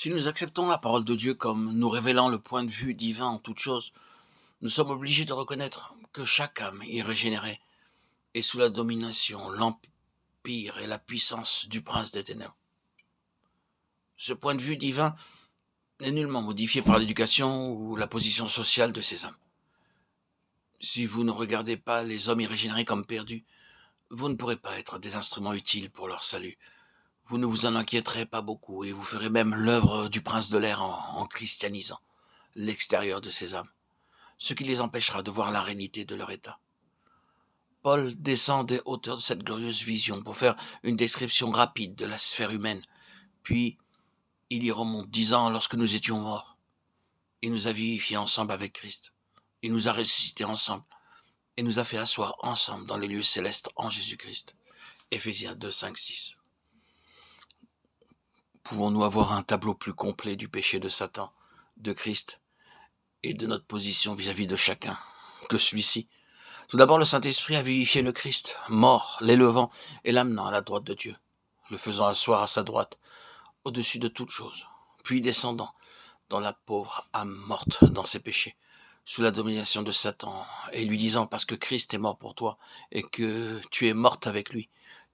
Si nous acceptons la parole de Dieu comme nous révélant le point de vue divin en toute chose, nous sommes obligés de reconnaître que chaque âme est régénérée est sous la domination, l'empire et la puissance du prince des ténèbres. Ce point de vue divin n'est nullement modifié par l'éducation ou la position sociale de ces âmes. Si vous ne regardez pas les hommes irrégénérés comme perdus, vous ne pourrez pas être des instruments utiles pour leur salut. Vous ne vous en inquiéterez pas beaucoup et vous ferez même l'œuvre du prince de l'air en christianisant l'extérieur de ces âmes, ce qui les empêchera de voir la réalité de leur état. Paul descend des hauteurs de cette glorieuse vision pour faire une description rapide de la sphère humaine, puis il y remonte 10 ans lorsque nous étions morts. Il nous a vivifiés ensemble avec Christ. Il nous a ressuscités ensemble et nous a fait asseoir ensemble dans les lieux célestes en Jésus-Christ. Éphésiens 2, 5, 6. Pouvons-nous avoir un tableau plus complet du péché de Satan, de Christ et de notre position vis-à-vis de chacun que celui-ci? Tout d'abord, le Saint-Esprit a vivifié le Christ, mort, l'élevant et l'amenant à la droite de Dieu, le faisant asseoir à sa droite, au-dessus de toute chose, puis descendant dans la pauvre âme morte dans ses péchés, sous la domination de Satan, et lui disant, parce que Christ est mort pour toi, et que tu es morte avec lui,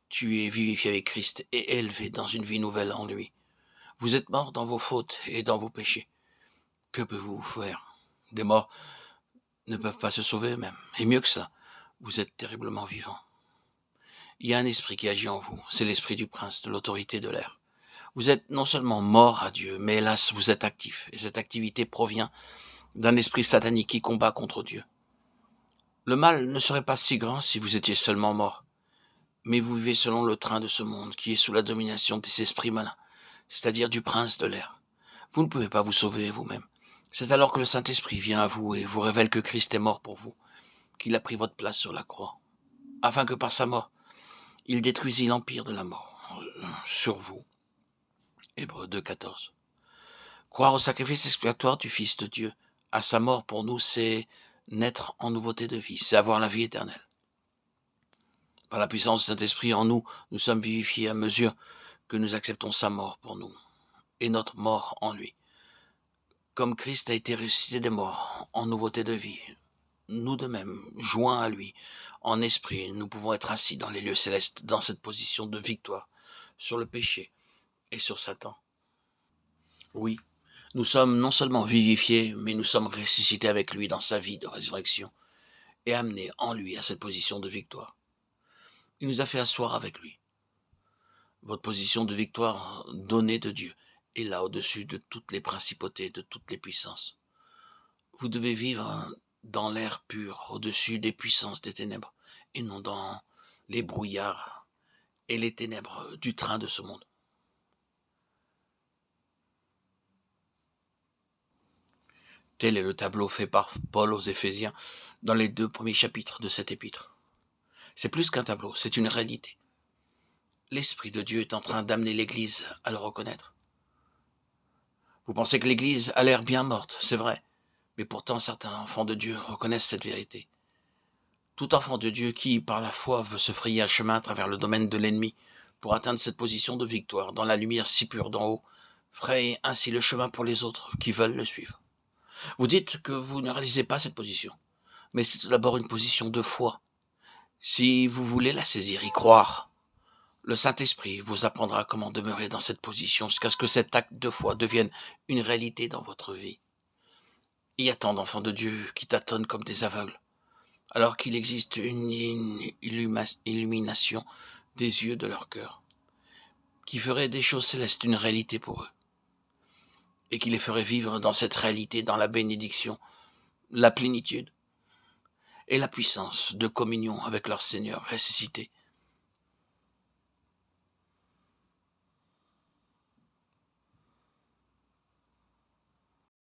tu es vivifié avec Christ et élevé dans une vie nouvelle en lui. Vous êtes morts dans vos fautes et dans vos péchés. Que pouvez-vous faire? Des morts ne peuvent pas se sauver eux-mêmes. Et mieux que ça, vous êtes terriblement vivants. Il y a un esprit qui agit en vous, c'est l'esprit du prince de l'autorité de l'air. Vous êtes non seulement mort à Dieu, mais hélas, vous êtes actif. Et cette activité provient d'un esprit satanique qui combat contre Dieu. Le mal ne serait pas si grand si vous étiez seulement mort. Mais vous vivez selon le train de ce monde qui est sous la domination des esprits malins, c'est-à-dire du prince de l'air. Vous ne pouvez pas vous sauver vous-même. C'est alors que le Saint-Esprit vient à vous et vous révèle que Christ est mort pour vous, qu'il a pris votre place sur la croix, afin que par sa mort, il détruisit l'empire de la mort sur vous. Hébreux 2, 14. Croire au sacrifice expiatoire du Fils de Dieu, à sa mort pour nous, c'est naître en nouveauté de vie, c'est avoir la vie éternelle. Par la puissance du Saint-Esprit en nous, nous sommes vivifiés à mesure que nous acceptons sa mort pour nous et notre mort en lui. Comme Christ a été ressuscité des morts en nouveauté de vie, nous de même, joints à lui, en esprit, nous pouvons être assis dans les lieux célestes, dans cette position de victoire, sur le péché et sur Satan. Oui, nous sommes non seulement vivifiés, mais nous sommes ressuscités avec lui dans sa vie de résurrection et amenés en lui à cette position de victoire. Il nous a fait asseoir avec lui. Votre position de victoire donnée de Dieu est là au-dessus de toutes les principautés, de toutes les puissances. Vous devez vivre dans l'air pur, au-dessus des puissances des ténèbres, et non dans les brouillards et les ténèbres du train de ce monde. Tel est le tableau fait par Paul aux Éphésiens dans les 2 premiers chapitres de cet épître. C'est plus qu'un tableau, c'est une réalité. L'Esprit de Dieu est en train d'amener l'Église à le reconnaître. Vous pensez que l'Église a l'air bien morte, c'est vrai, mais pourtant certains enfants de Dieu reconnaissent cette vérité. Tout enfant de Dieu qui, par la foi, veut se frayer un chemin à travers le domaine de l'ennemi pour atteindre cette position de victoire dans la lumière si pure d'en haut, fraye ainsi le chemin pour les autres qui veulent le suivre. Vous dites que vous ne réalisez pas cette position, mais c'est tout d'abord une position de foi. Si vous voulez la saisir, y croire, le Saint-Esprit vous apprendra comment demeurer dans cette position jusqu'à ce que cet acte de foi devienne une réalité dans votre vie. Il y a tant d'enfants de Dieu qui tâtonnent comme des aveugles, alors qu'il existe une illumination des yeux de leur cœur, qui ferait des choses célestes une réalité pour eux, et qui les ferait vivre dans cette réalité, dans la bénédiction, la plénitude et la puissance de communion avec leur Seigneur ressuscité